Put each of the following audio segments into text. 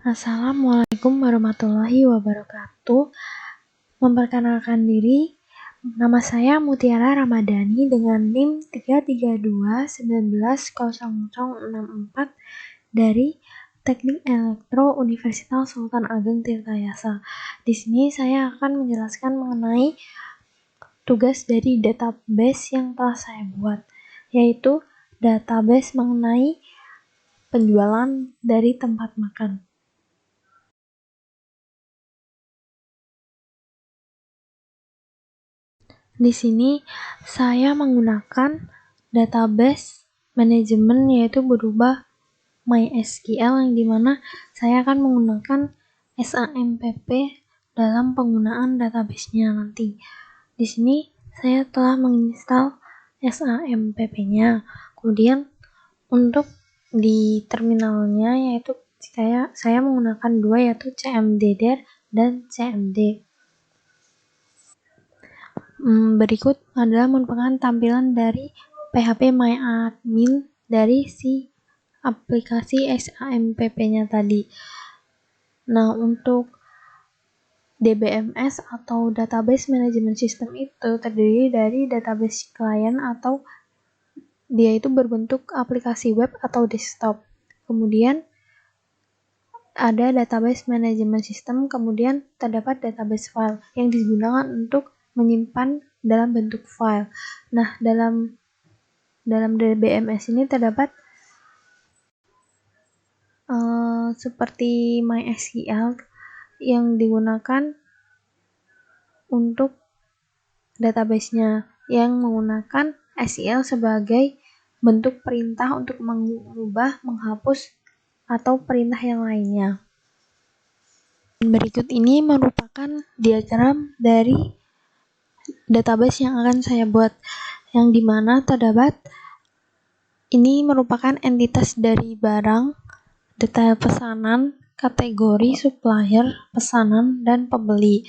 Assalamualaikum warahmatullahi wabarakatuh. Memperkenalkan diri, nama saya Mutiara Ramadhani dengan NIM 332190064 dari Teknik Elektro Universitas Sultan Ageng Tirtayasa. Di sini saya akan menjelaskan mengenai tugas dari database yang telah saya buat, yaitu database mengenai penjualan dari tempat makan. Di sini saya menggunakan database manajemen yaitu berupa MySQL, yang dimana saya akan menggunakan SAMPP dalam penggunaan database-nya nanti. Di sini saya telah menginstal SAMPP-nya. Kemudian untuk di terminalnya yaitu saya menggunakan dua, yaitu cmddir dan cmd. Berikut adalah merupakan tampilan dari PHP MyAdmin dari si aplikasi SAMPP-nya tadi. Nah, untuk DBMS atau Database Management System itu terdiri dari database klien atau dia itu berbentuk aplikasi web atau desktop. Kemudian ada database management system, kemudian terdapat database file yang digunakan untuk menyimpan dalam bentuk file. Nah, dalam DBMS ini terdapat seperti MySQL yang digunakan untuk database-nya, yang menggunakan SQL sebagai bentuk perintah untuk mengubah, menghapus, atau perintah yang lainnya. Berikut ini merupakan diagram dari database yang akan saya buat, yang dimana terdapat ini merupakan entitas dari barang, detail pesanan, kategori, supplier, pesanan, dan pembeli,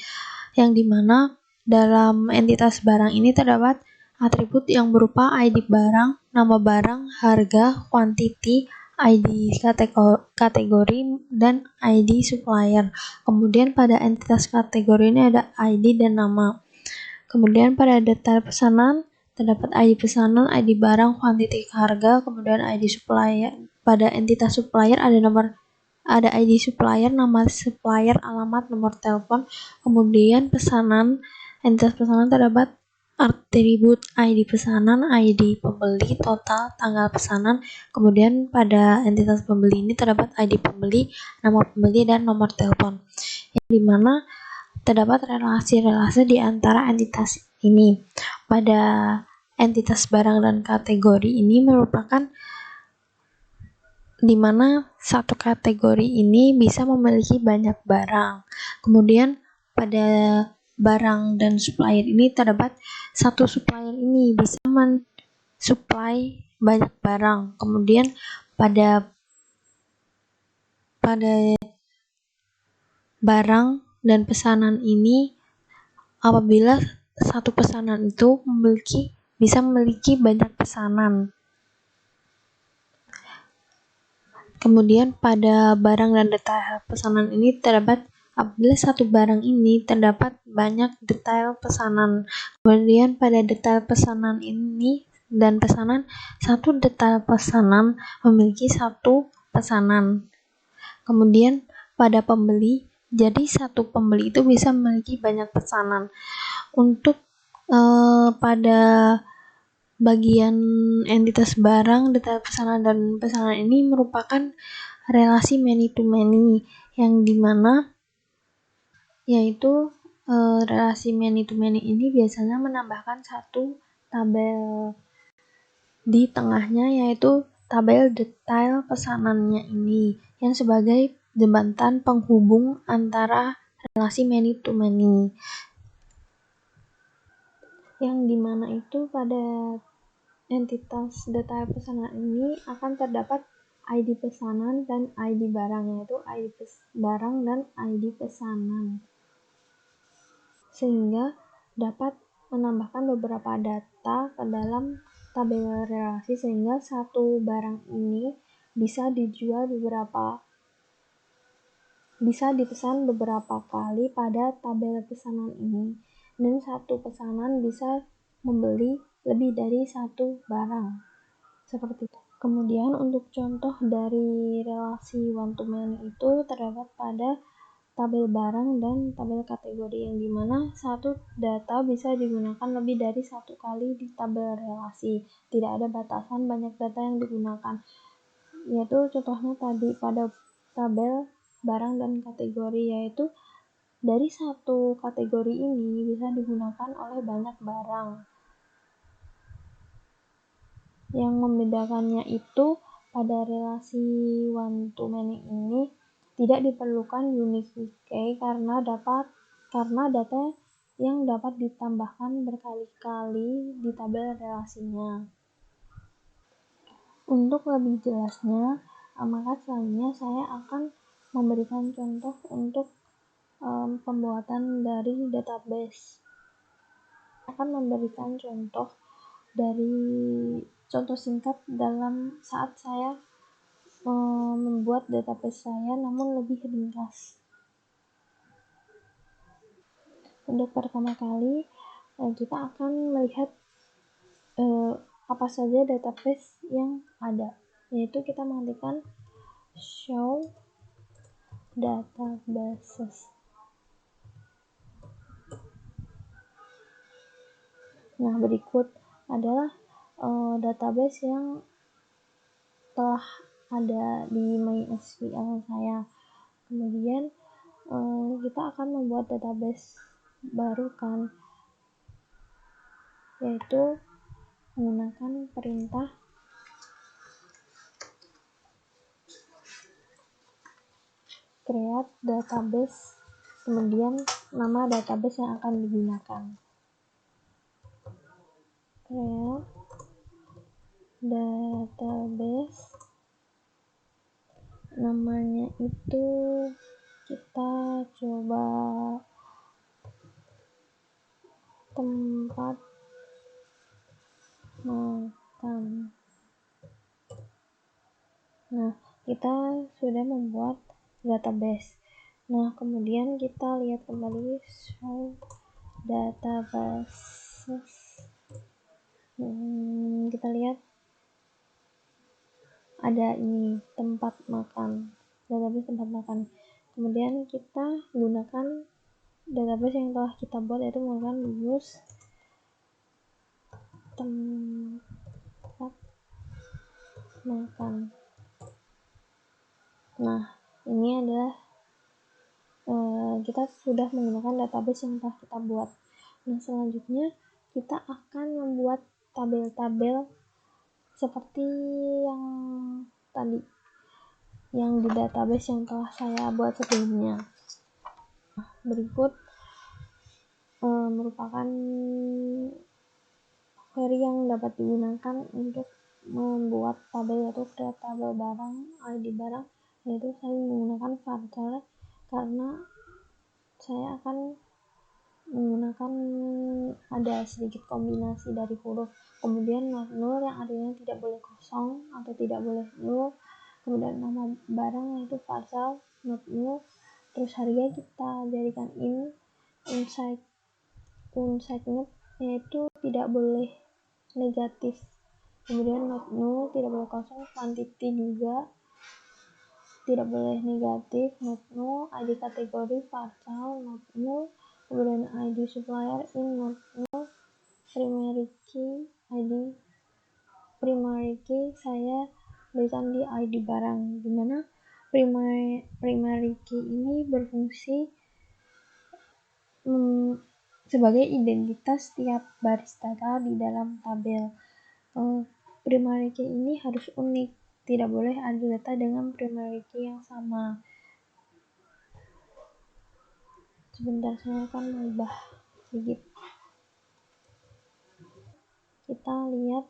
yang dimana dalam entitas barang ini terdapat atribut yang berupa ID barang, nama barang, harga, quantity, ID kategori, dan ID supplier. Kemudian pada entitas kategori ini ada ID dan nama. Kemudian pada detail pesanan terdapat ID pesanan, ID barang, quantity, harga, kemudian ID supplier. Pada entitas supplier ada ID supplier, nama supplier, alamat, nomor telepon. Kemudian entitas pesanan terdapat atribut ID pesanan, ID pembeli, total, tanggal pesanan. Kemudian pada entitas pembeli ini terdapat ID pembeli, nama pembeli, dan nomor telepon, yang dimana terdapat relasi-relasi di antara entitas ini. Pada entitas barang dan kategori ini merupakan di mana satu kategori ini bisa memiliki banyak barang. Kemudian pada barang dan supplier ini terdapat satu supplier ini bisa mensupply banyak barang. Kemudian pada barang dan pesanan ini, apabila satu pesanan itu bisa memiliki banyak pesanan. Kemudian pada barang dan detail pesanan ini terdapat apabila satu barang ini terdapat banyak detail pesanan. Kemudian pada detail pesanan ini dan pesanan, satu detail pesanan memiliki satu pesanan. Kemudian pada pembeli, jadi satu pembeli itu bisa memiliki banyak pesanan. Untuk pada bagian entitas barang, detail pesanan, dan pesanan ini merupakan relasi many to many, yang dimana yaitu relasi many to many ini biasanya menambahkan satu tabel di tengahnya, yaitu tabel detail pesanannya ini, yang sebagai jembatan penghubung antara relasi many to many, yang dimana itu pada entitas detail pesanan ini akan terdapat ID pesanan dan ID barang, yaitu ID barang dan ID pesanan, sehingga dapat menambahkan beberapa data ke dalam tabel relasi, sehingga satu barang ini bisa dijual beberapa bisa dipesan beberapa kali pada tabel pesanan ini, dan satu pesanan bisa membeli lebih dari satu barang. Seperti itu. Kemudian untuk contoh dari relasi one to many itu terdapat pada tabel barang dan tabel kategori, yang dimana satu data bisa digunakan lebih dari satu kali di tabel relasi. Tidak ada batasan banyak data yang digunakan, yaitu contohnya tadi pada tabel barang dan kategori, yaitu dari satu kategori ini bisa digunakan oleh banyak barang. Yang membedakannya itu pada relasi one to many ini tidak diperlukan unique key karena data yang dapat ditambahkan berkali-kali di tabel relasinya. Untuk lebih jelasnya, maka selanjutnya saya akan memberikan contoh untuk pembuatan dari database. Saya akan memberikan contoh singkat dalam saat saya membuat database saya, namun lebih ringkas. Untuk pertama kali kita akan melihat apa saja database yang ada, yaitu kita mengetikkan show databases. Nah, berikut adalah database yang telah ada di MySQL saya. Kemudian kita akan membuat database baru kan, yaitu menggunakan perintah create database, kemudian nama database yang akan digunakan. Create database, namanya itu kita coba tempat makan. Nah, kita sudah membuat database. Nah, kemudian kita lihat kembali show databases. Kita lihat ada ini tempat makan, database tempat makan. Kemudian kita gunakan database yang telah kita buat, yaitu menggunakan use tempat makan. Nah, ini adalah kita sudah menggunakan database yang telah kita buat. Nah, selanjutnya kita akan membuat tabel-tabel seperti yang tadi, yang di database yang telah saya buat sebelumnya. Berikut merupakan query yang dapat digunakan untuk membuat tabel, yaitu create tabel barang, ID barang, yaitu saya menggunakan varchar karena saya akan menggunakan ada sedikit kombinasi dari huruf, kemudian not null yang artinya tidak boleh kosong atau tidak boleh null, kemudian nama barang yaitu parcel not null, terus harga kita jadikan inside net, yaitu tidak boleh negatif, kemudian not null tidak boleh kosong, quantity juga tidak boleh negatif, not null, ID kategori parcel not null, kemudian ID supplier not null, primary key saya berikan di ID barang, dimana primary key ini berfungsi sebagai identitas setiap baris data di dalam tabel. Primary key ini harus unik, tidak boleh ada data dengan primary key yang sama. Sebentar, saya akan mengubah sedikit. Kita lihat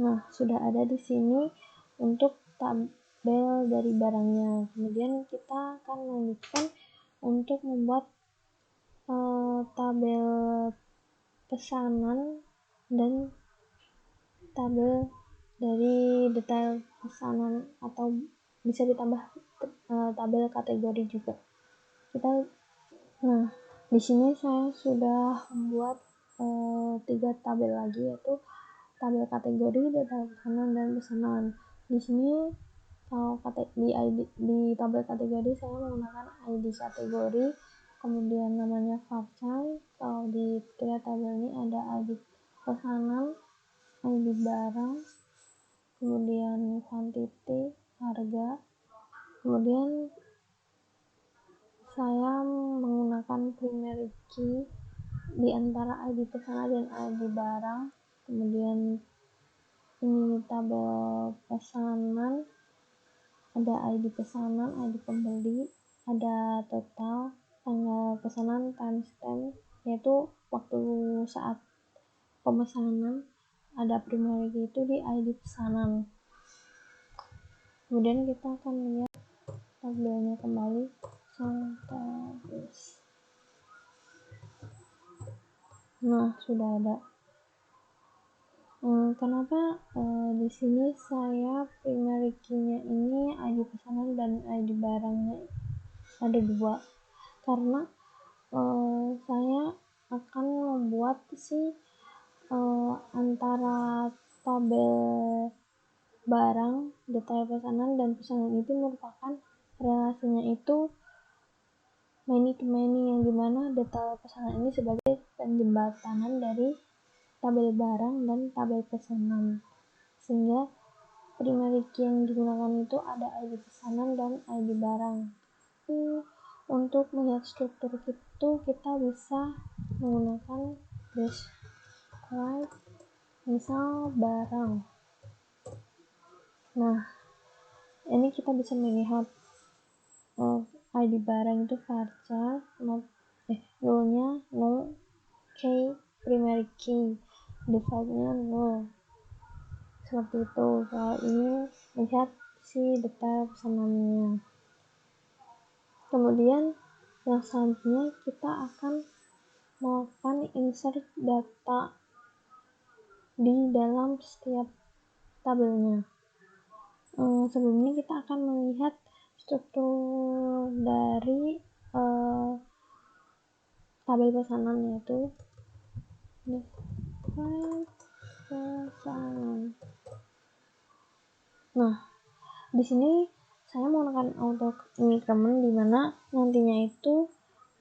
nah, sudah ada di sini untuk tabel dari barangnya. Kemudian kita akan melanjutkan untuk membuat tabel pesanan dan tabel dari detail pesanan atau bisa ditambah tabel kategori juga. Nah, di sini saya sudah membuat 3 tabel lagi, yaitu tabel kategori, detail pesanan, dan pesanan. Di sini kalau di tabel kategori saya menggunakan ID kategori, kemudian namanya varchar. Kalau di 3 tabel ini ada ID pesanan, ID barang, kemudian quantity, harga. Kemudian saya menggunakan primary key di antara ID pesanan dan ID barang. Kemudian ini tabel pesanan, ada ID pesanan, ID pembeli, ada total, tanggal pesanan, timestamp, yaitu waktu saat pemesanan. Ada primary key itu di ID pesanan. Kemudian kita akan lihat tabelnya kembali. Nah, sudah ada. Kenapa di sini saya primary key-nya ini ID pesanan dan ID barangnya ada 2? Karena saya akan membuat antara tabel barang, detail pesanan, dan pesanan itu merupakan relasinya itu many to many, yang dimana detail pesanan ini sebagai penjembatanan dari tabel barang dan tabel pesanan, sehingga primary key yang digunakan itu ada ID pesanan dan ID barang. Untuk melihat struktur itu kita bisa menggunakan describe, misal barang. Nah, ini kita bisa melihat ID barang itu varchar, rule-nya no key primary key, default-nya no. Seperti itu. Kalau ini lihat detail pesanannya. Kemudian yang selanjutnya kita akan melakukan insert data di dalam setiap tabelnya. Sebelumnya kita akan melihat struktur dari tabel pesanan, yaitu pesanan. Nah, di sini saya menggunakan auto increment, di mana nantinya itu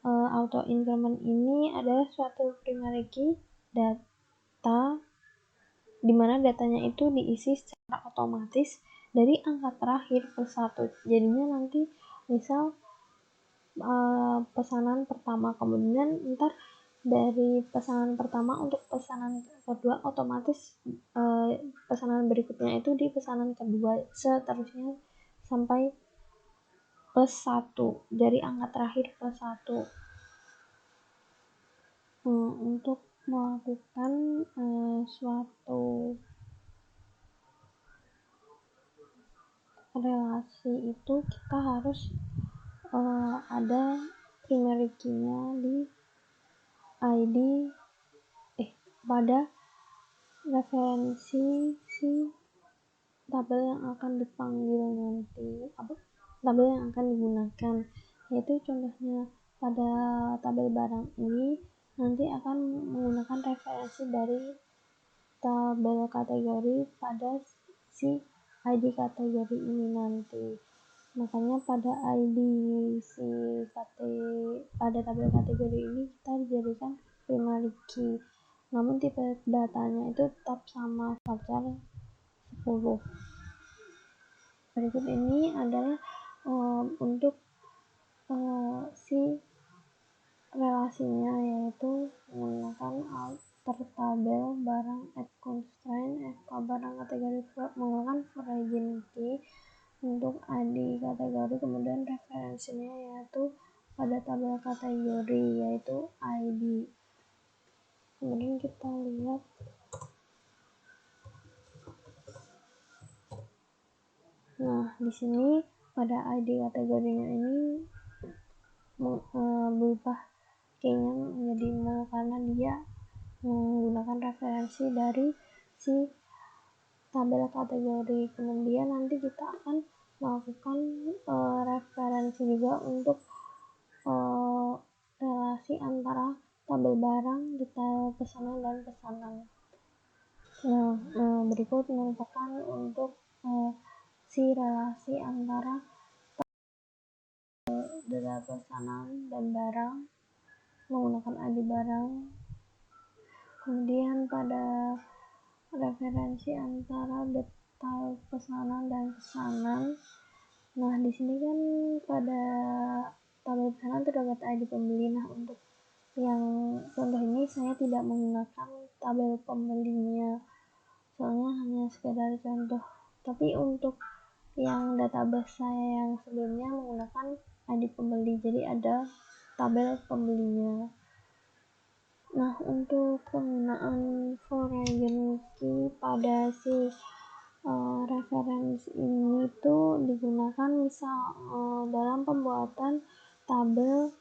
auto increment ini adalah suatu primary key data, di mana datanya itu diisi secara otomatis dari angka terakhir per 1. Jadinya nanti misal pesanan pertama, kemudian ntar dari pesanan pertama untuk pesanan kedua, otomatis pesanan berikutnya itu di pesanan kedua, seterusnya sampai plus 1, dari angka terakhir plus 1. Untuk melakukan suatu relasi itu kita harus ada primary key-nya di ID pada referensi tabel yang akan dipanggil nanti, tabel yang akan digunakan, yaitu contohnya pada tabel barang ini nanti akan menggunakan referensi dari tabel kategori pada ID kategori ini nanti. Makanya pada pada tabel kategori ini kita dijadikan primary key, namun tipe datanya itu tetap sama, varchar 10. Berikut ini adalah untuk relasinya, yaitu menggunakan alter tabel barang, add constraint, barang kategori, menggunakan origin key untuk ID kategori, kemudian referensinya yaitu pada tabel kategori, yaitu ID. Kemudian kita lihat di sini pada ID kategorinya ini berubah keynya menjadi 0 karena dia menggunakan referensi dari tabel kategori. Kemudian nanti kita akan melakukan referensi juga untuk relasi antara tabel barang, detail pesanan, dan pesanan. Nah, berikut merupakan untuk si relasi antara detail pesanan dan barang menggunakan ID barang. Kemudian pada referensi antara detail pesanan dan pesanan. Nah, di sini kan pada tabel pesanan terdapat ID pembeli. Nah, untuk yang contoh ini saya tidak menggunakan tabel pembelinya, soalnya hanya sekedar contoh. Tapi untuk yang database saya yang sebelumnya menggunakan ID pembeli, jadi ada tabel pembelinya. Nah, untuk penggunaan foreign key pada si referensi ini tuh digunakan misal dalam pembuatan tabel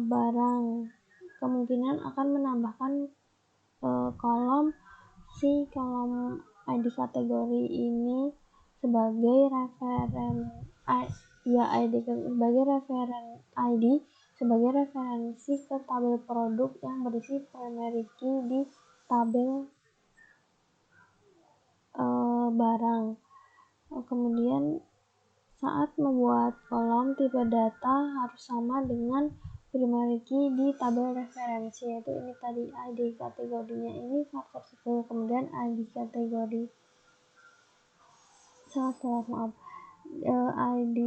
barang, kemungkinan akan menambahkan kolom ID kategori ini sebagai referensi ke tabel produk yang berisi primary key di tabel barang. Kemudian saat membuat kolom tipe data harus sama dengan primary key di tabel referensi, yaitu ini tadi ID kategorinya ini faktor 10, kemudian ID kategori ID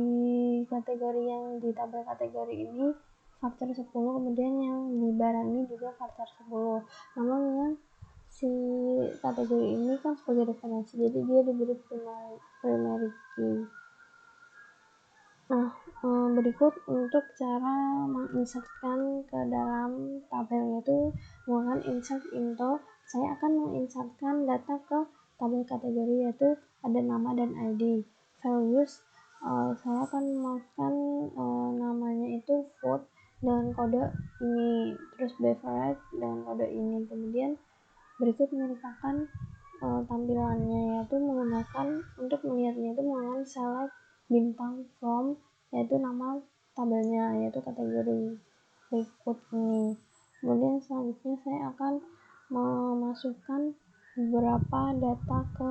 kategori yang di tabel kategori ini faktor 10, kemudian yang di barang ini juga faktor 10. Namun yang si kategori ini kan sebagai referensi, jadi dia diberi primary key. Nah, berikut untuk cara menginsertkan ke dalam tabel, yaitu menggunakan insert into. Saya akan menginsertkan data ke tabel kategori, yaitu ada nama dan ID. Values, saya akan memasukkan namanya itu food dengan kode ini, terus beverage dengan kode ini. Kemudian berikut merupakan tampilannya, yaitu menggunakan untuk melihatnya itu menggunakan select bintang from, yaitu nama tabelnya, yaitu kategori berikut ini. Kemudian selanjutnya saya akan memasukkan beberapa data ke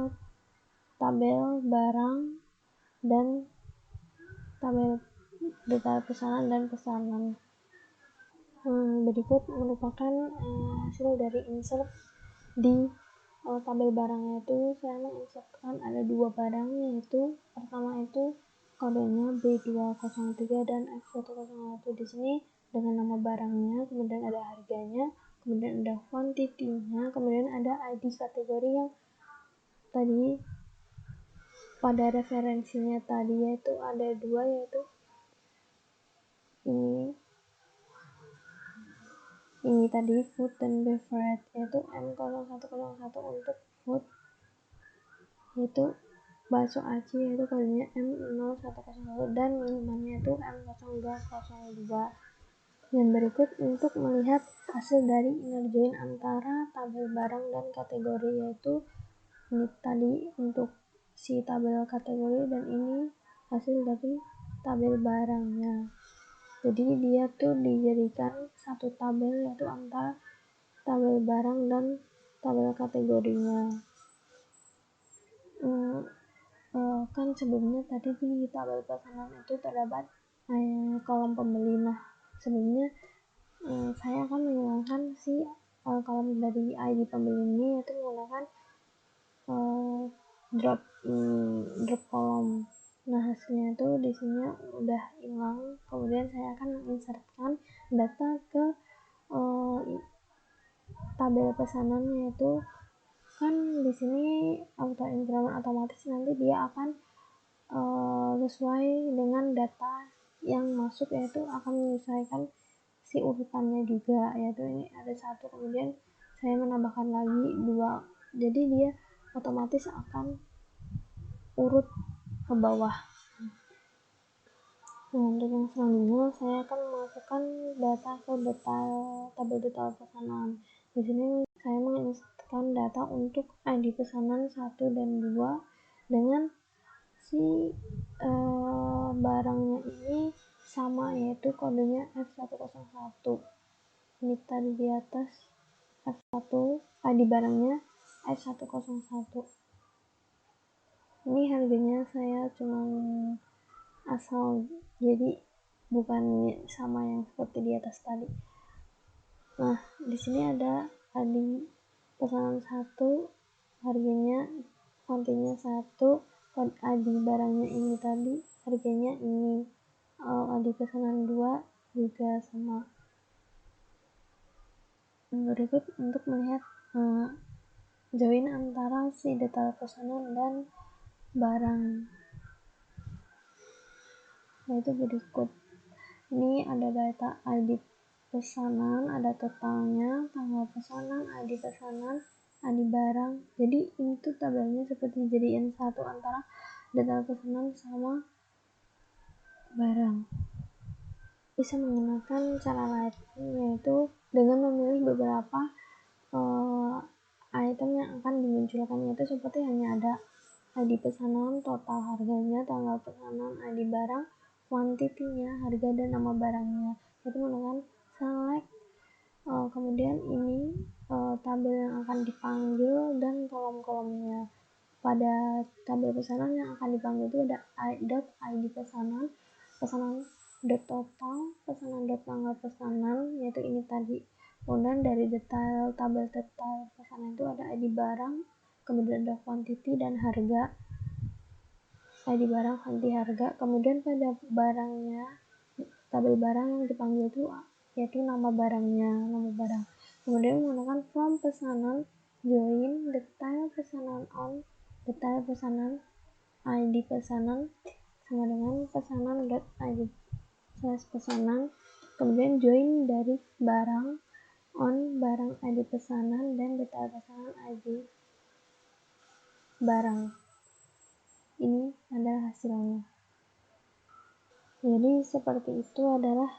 tabel barang dan tabel detail pesanan dan pesanan. Berikut merupakan hasil dari insert di tabel barangnya. Itu saya menginsertkan ada 2 barang, yaitu pertama itu kodenya B203 dan F101. Di sini dengan nama barangnya, kemudian ada harganya, kemudian ada quantity-nya, kemudian ada ID kategori yang tadi pada referensinya tadi, yaitu ada 2, yaitu ini tadi food dan beverage, yaitu M0101 untuk food, yaitu bakso aci, yaitu kodenya M0101, dan minumannya itu M0202. Dan berikut untuk melihat hasil dari inner join antara tabel barang dan kategori, yaitu ini tadi untuk si tabel kategori dan ini hasil dari tabel barangnya. Jadi dia tuh dijadikan satu tabel, yaitu antara tabel barang dan tabel kategorinya. Kan sebelumnya tadi di tabel pesanan itu terdapat kolom pembeli. Nah, sebelumnya saya akan menghilangkan si kolom dari ID pembeli ini, yaitu menggunakan drop kolom. Nah, hasilnya itu di sini udah hilang. Kemudian saya akan menginsertkan data ke tabel pesanan, yaitu kan di sini auto increment otomatis nanti dia akan sesuai dengan data yang masuk, yaitu akan menyesuaikan si urutannya juga, yaitu ini ada 1, kemudian saya menambahkan lagi 2, jadi dia otomatis akan urut ke bawah. Nah, untuk yang selanjutnya saya akan memasukkan data ke tabel detail pesanan. Di sini saya menginsertkan mendapatkan data untuk ID pesanan 1 dan 2 dengan si barangnya ini sama, yaitu kodenya F101. Ini tadi di atas F1, ID barangnya F101. Ini harganya saya cuma asal, jadi bukan sama yang seperti di atas tadi. Nah, di sini ada ID pesanan 1, harganya kontennya 1, kode ID barangnya ini tadi, harganya ini. ID pesanan 2 juga sama. Berikut untuk melihat join antara si data pesanan dan barang, yaitu berikut. Ini ada data ID pesanan, ada totalnya, tanggal pesanan, ID pesanan, ID barang. Jadi ini tuh tabelnya seperti jadiin satu antara data pesanan sama barang. Bisa menggunakan cara lain, yaitu dengan memilih beberapa item yang akan dimunculkan, yaitu seperti hanya ada ID pesanan, total harganya, tanggal pesanan, ID barang, kuantitinya, harga dan nama barangnya. Itu menggunakan select, kemudian ini tabel yang akan dipanggil dan kolom-kolomnya. Pada tabel pesanan yang akan dipanggil itu ada ID pesanan, pesanan total, pesanan tanggal pesanan, yaitu ini tadi. Kemudian dari tabel detail pesanan itu ada ID barang, kemudian ada quantity dan harga. ID barang, quantity, harga. Kemudian pada barangnya, tabel barang yang dipanggil itu yaitu nama barangnya, nama barang. Kemudian menggunakan from pesanan, join detail pesanan on, detail pesanan, ID pesanan sama dengan pesanan.id slash pesanan. Kemudian join dari barang on, barang ID pesanan, dan detail pesanan ID barang. Ini adalah hasilnya. Jadi seperti itu adalah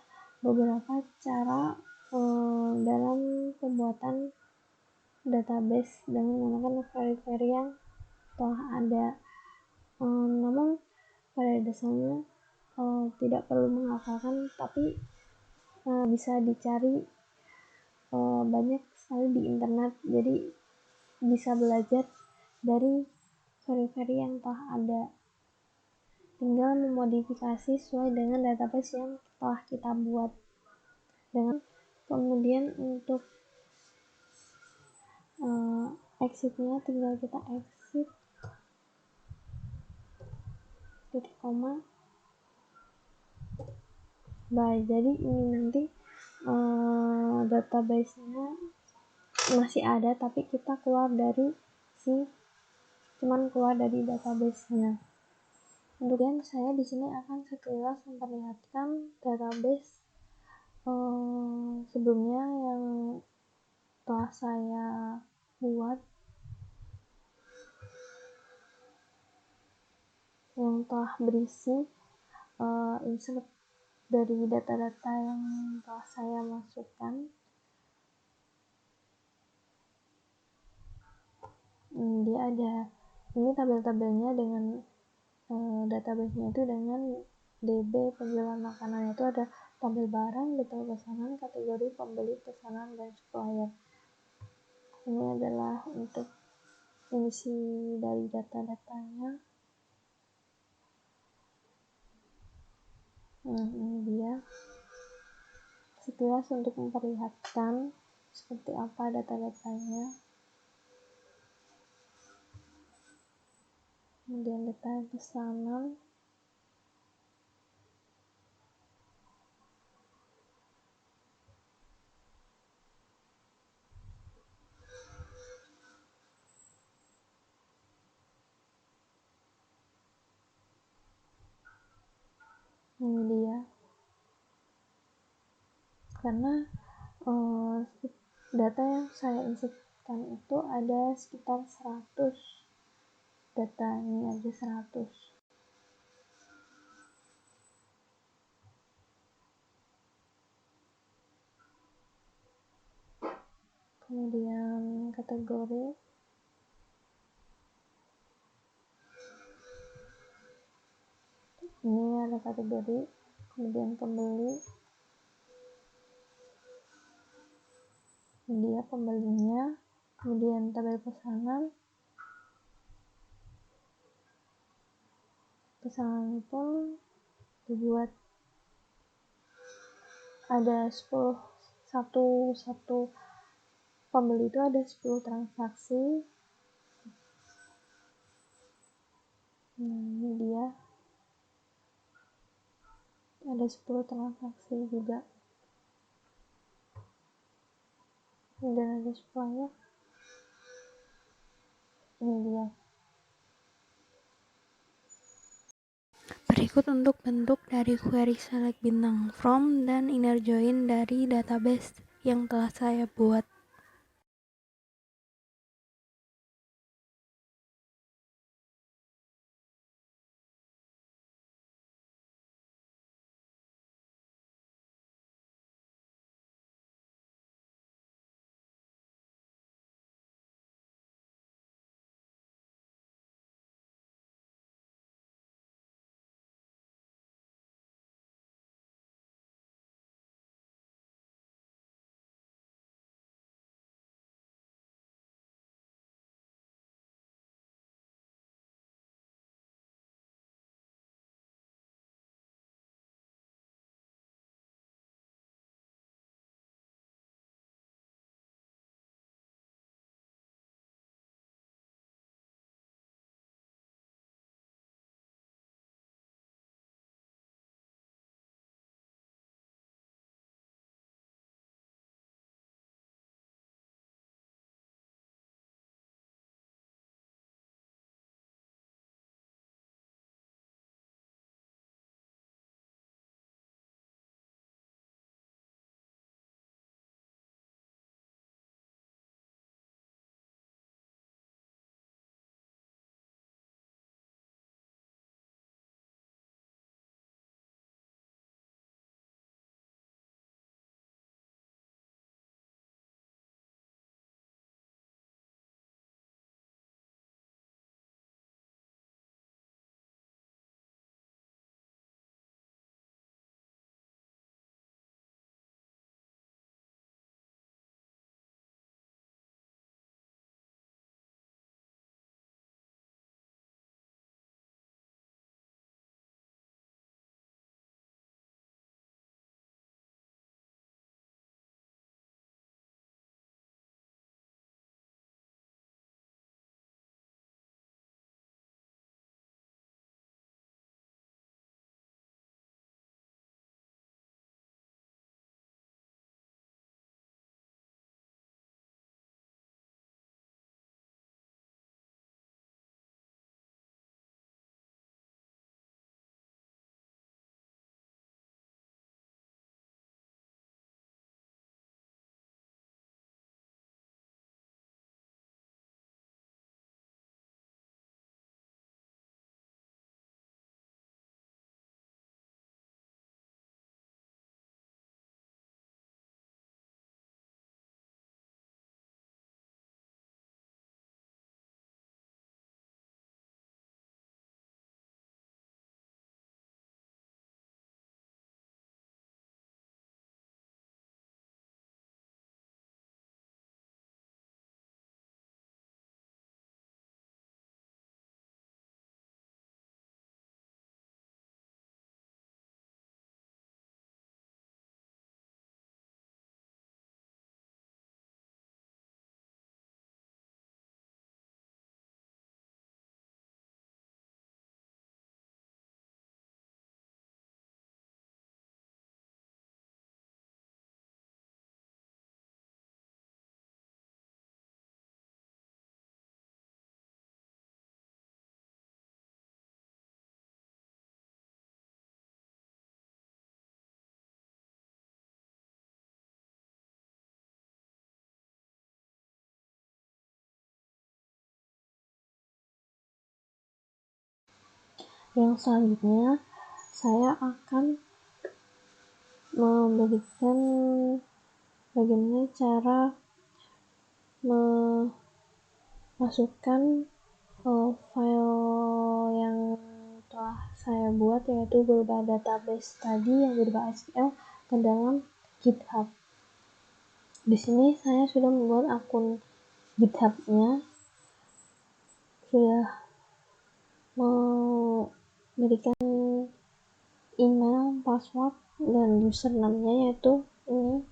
beberapa cara dalam pembuatan database dengan menggunakan query-query yang telah ada. Namun pada dasarnya tidak perlu menghafalkan, tapi bisa dicari banyak sekali di internet, jadi bisa belajar dari query-query yang telah ada, tinggal memodifikasi sesuai dengan database yang telah kita buat. Dengan kemudian untuk exitnya tinggal kita exit titik koma. Baik, jadi ini nanti database-nya masih ada, tapi kita keluar dari database-nya. Kemudian saya di sini akan sekilas memperlihatkan database sebelumnya yang telah saya buat, yang telah berisi insert dari data-data yang telah saya masukkan. Dia ada ini tabel-tabelnya dengan database-nya itu dengan DB penjualan makanan, itu ada tabel barang, detail pesanan, kategori pembeli, pesanan, dan supplier. Ini adalah untuk isi dari data-datanya. Ini dia sekilas untuk memperlihatkan seperti apa data-datanya. Kemudian detail pesanan, ini dia. Karena data yang saya insertkan itu ada sekitar 100 data, ini ada 100. Kemudian kategori. Ini ada kategori, kemudian pembeli, dia pembelinya, kemudian tabel pesanan pun dibuat ada 10, satu pembeli itu ada 10 transaksi. Ini dia ada 10 transaksi juga, dan ada supplier. Ini dia. Berikut untuk bentuk dari query select bintang from dan inner join dari database yang telah saya buat. Yang selanjutnya saya akan memberikan bagaimana cara memasukkan file yang telah saya buat, yaitu berupa database tadi yang berupa SQL ke dalam GitHub. Di sini saya sudah membuat akun GitHub-nya, sudah memberikan email, password, dan username-nya yaitu ini.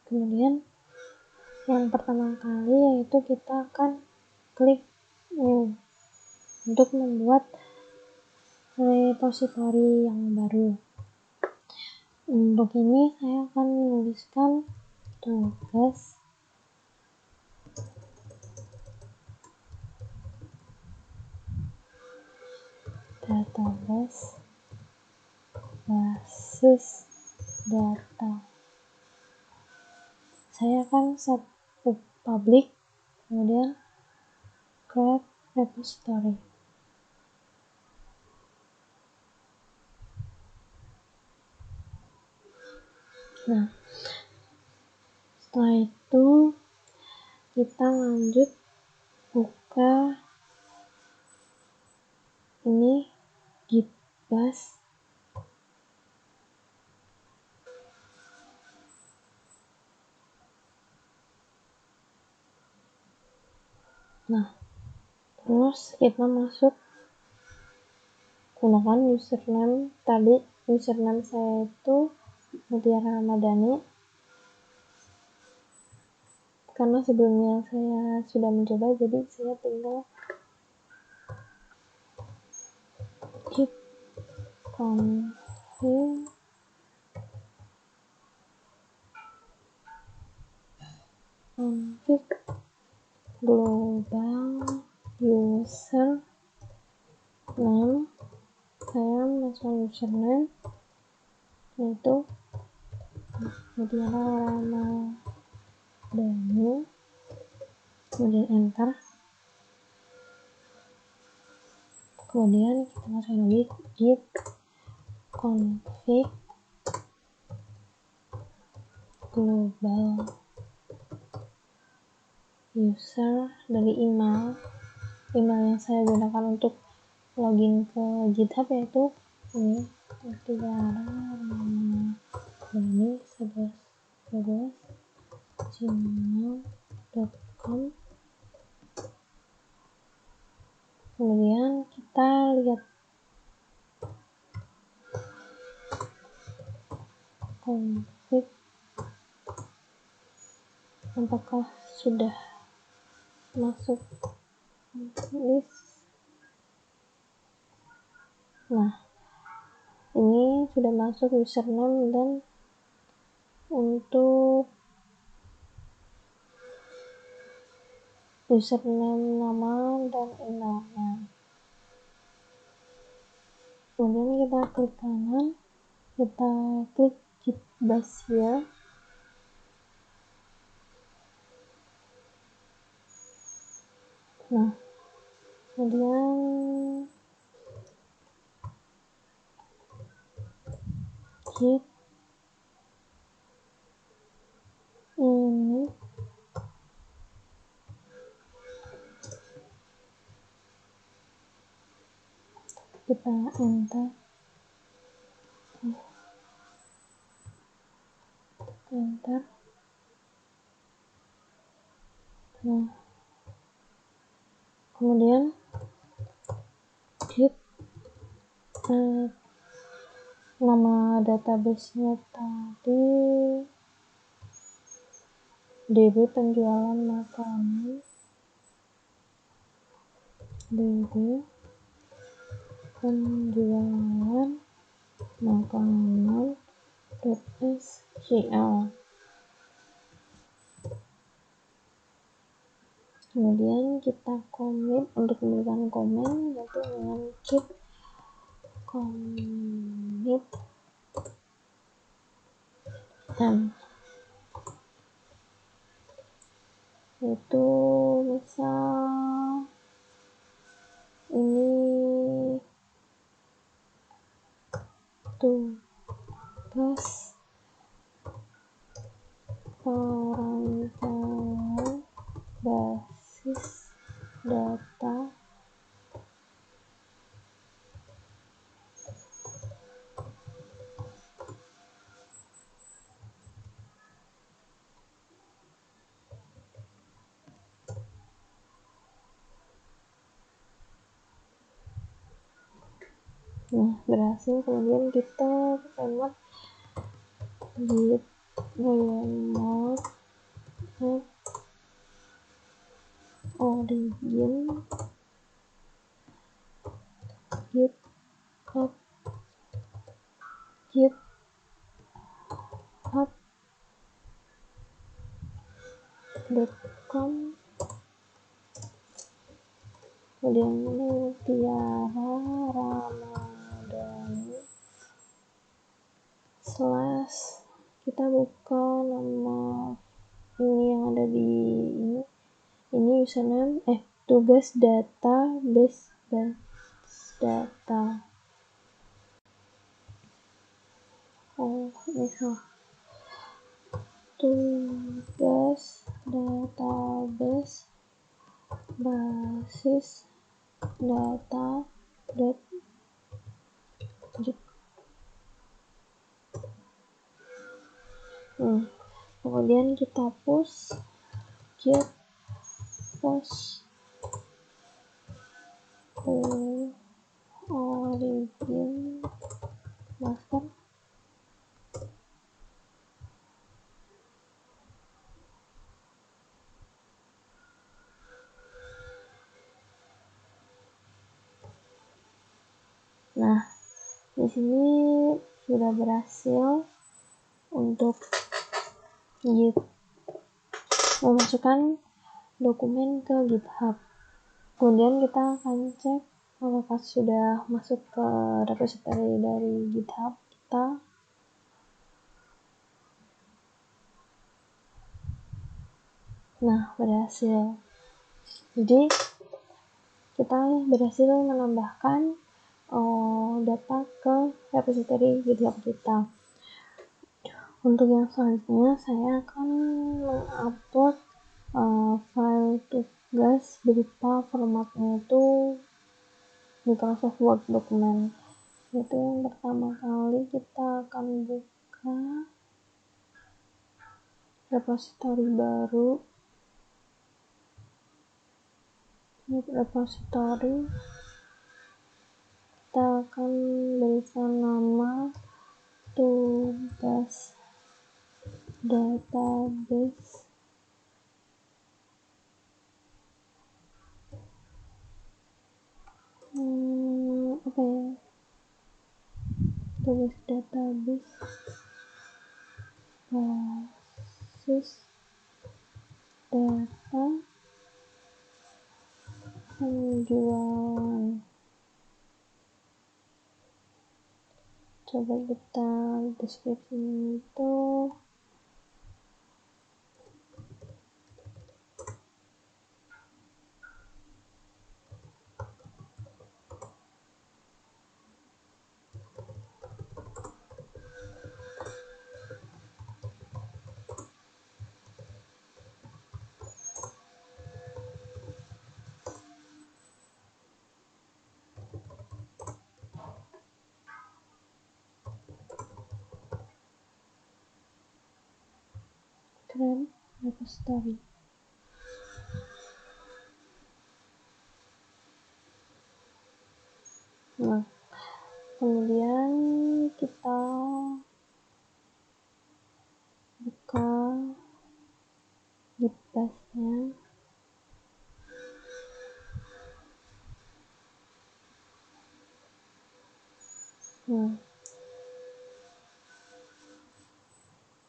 Kemudian yang pertama kali yaitu kita akan klik new untuk membuat repository yang baru. Untuk ini saya akan menuliskan tugas database basis data. Saya akan set public, kemudian create repository. Nah, setelah itu kita lanjut buka ini gitbash. Nah, terus kita masuk, gunakan username tadi. Username saya itu Mutiara Ramadhani, karena sebelumnya saya sudah mencoba, jadi saya tinggal git config global user name. Saya masukkan username yaitu Mutiara Ramadhani, kemudian enter. Kemudian kita masukkan lagi git config global user dari email yang saya gunakan untuk login ke GitHub, yaitu ini Mutiara Ramadhani 11gmail.com. Kemudian kita lihat config apakah sudah masuk list. Nah, ini sudah masuk username dan untuk username, nama, dan emailnya. Kemudian kita klik kanan, kita klik gitbash here. Nah, kemudian git ini kita enter. Nah, kemudian git nama database-nya tadi DB penjualan makanan, DB penjualan makanan .scl. Kemudian kita commit untuk memberikan komen, yaitu dengan git commit itu misal ini tugas perancang Nah, berhasil. Kemudian kita remote git remote origin github github.com, kemudian ini Tiara Ramadhani slash, kita buka nama ini yang ada di ini username, tugas base data. Ini salah. Tugas database basis data .git. Kemudian kita push git push origin master. Nah, di sini sudah berhasil untuk memasukkan dokumen ke GitHub. Kemudian kita akan cek apakah sudah masuk ke repository dari GitHub kita. Nah, berhasil. Jadi kita berhasil menambahkan data ke repository GitHub kita. Untuk yang selanjutnya saya akan mengupload file tugas berupa formatnya itu Microsoft Word dokumen. Itu yang pertama kali kita akan buka repository baru. Repository kita akan berikan nama tugas database tugas database basis data penjualan. Coba kita deskripsi itu create repository. Nah, kemudian kita buka gitbash-nya.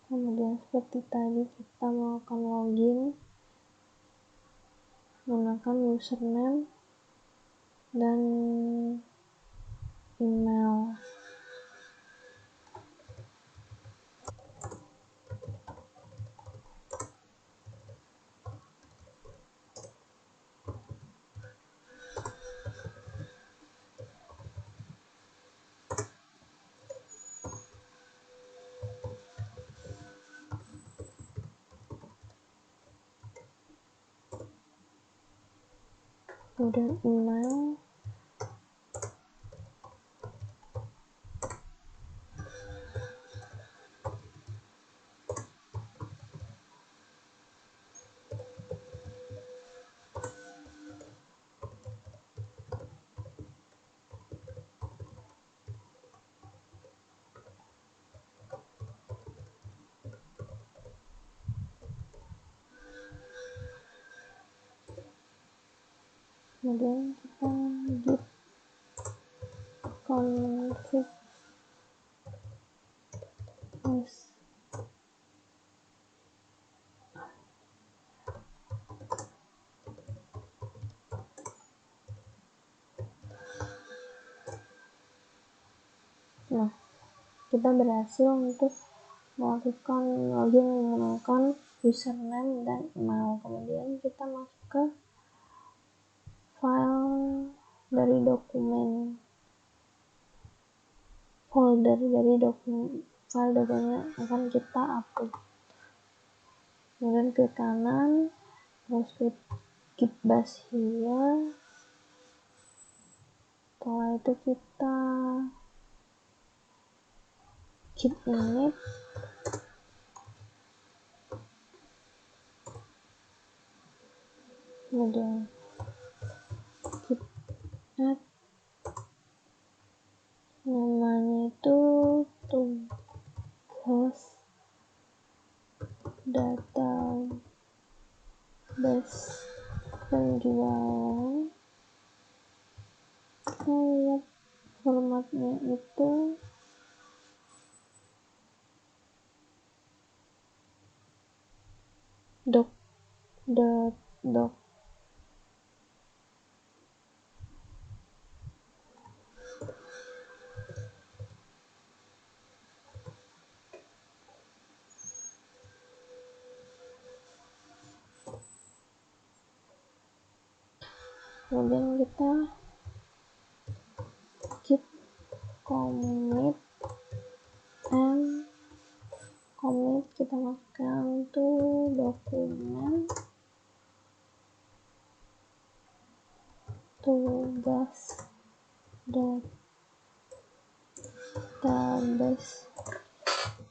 Kemudian seperti tadi kita melakukan login menggunakan username dan email. Kemudian email, kemudian kita git config as nah, kita berhasil untuk melakukan login menggunakan username dan email. Kemudian kita masuk ke file dari dokumen, folder dari file dokumen yang akan kita upload. Kemudian ke kanan, terus klik git bash here. Setelah itu kita git init, kemudian git add, namanya itu tugas database penjualan. Kita lihat formatnya itu doc. Kemudian kita git commit and commit, kita masukkan to dokumen tugas database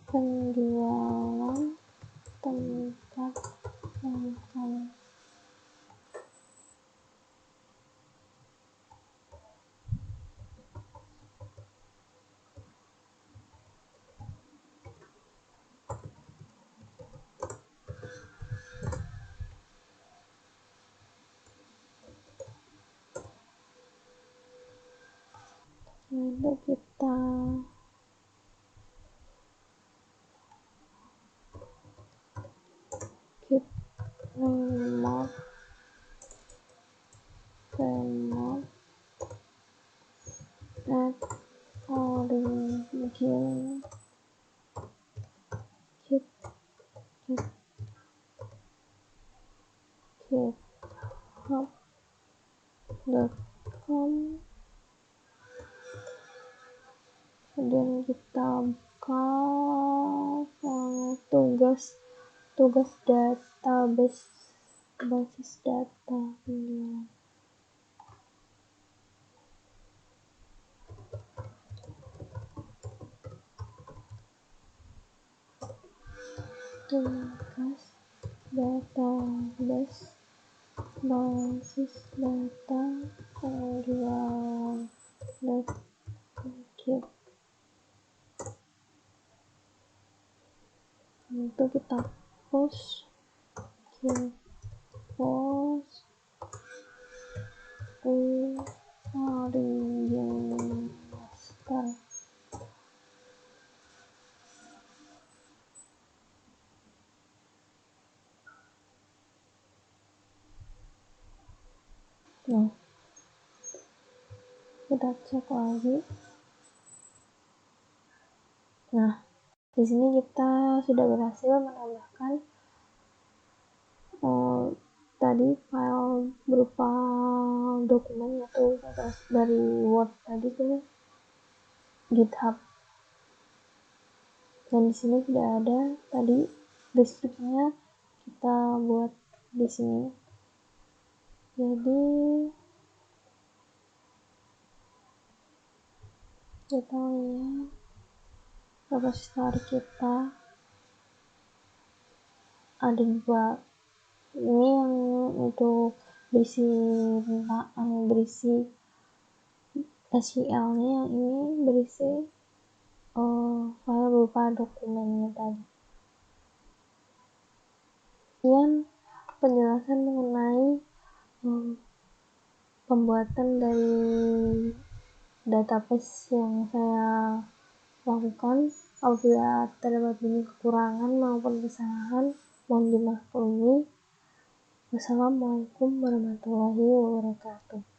penjualan tempat makan. Lalu kita git remote add origin github.com. Kemudian kita buka tugas database, basis data penjualan. Tugas database basis data penjualan git. Itu kita post origin master. Nah, kita cek lagi. Nah, di sini kita sudah berhasil menambahkan tadi file berupa dokumen yaitu dari Word tadi ke GitHub. Dan di sini sudah ada tadi deskripsinya kita buat di sini. Jadi kita lihat repository kita ada dua. Ini yang untuk berisi SQL-nya, yang ini berisi file berupa dokumennya tadi. Sekian penjelasan mengenai pembuatan dari database yang saya lakukan. Apabila terdapat banyak kekurangan maupun kesalahan, mohon dimaklumi. Wassalamualaikum warahmatullahi wabarakatuh.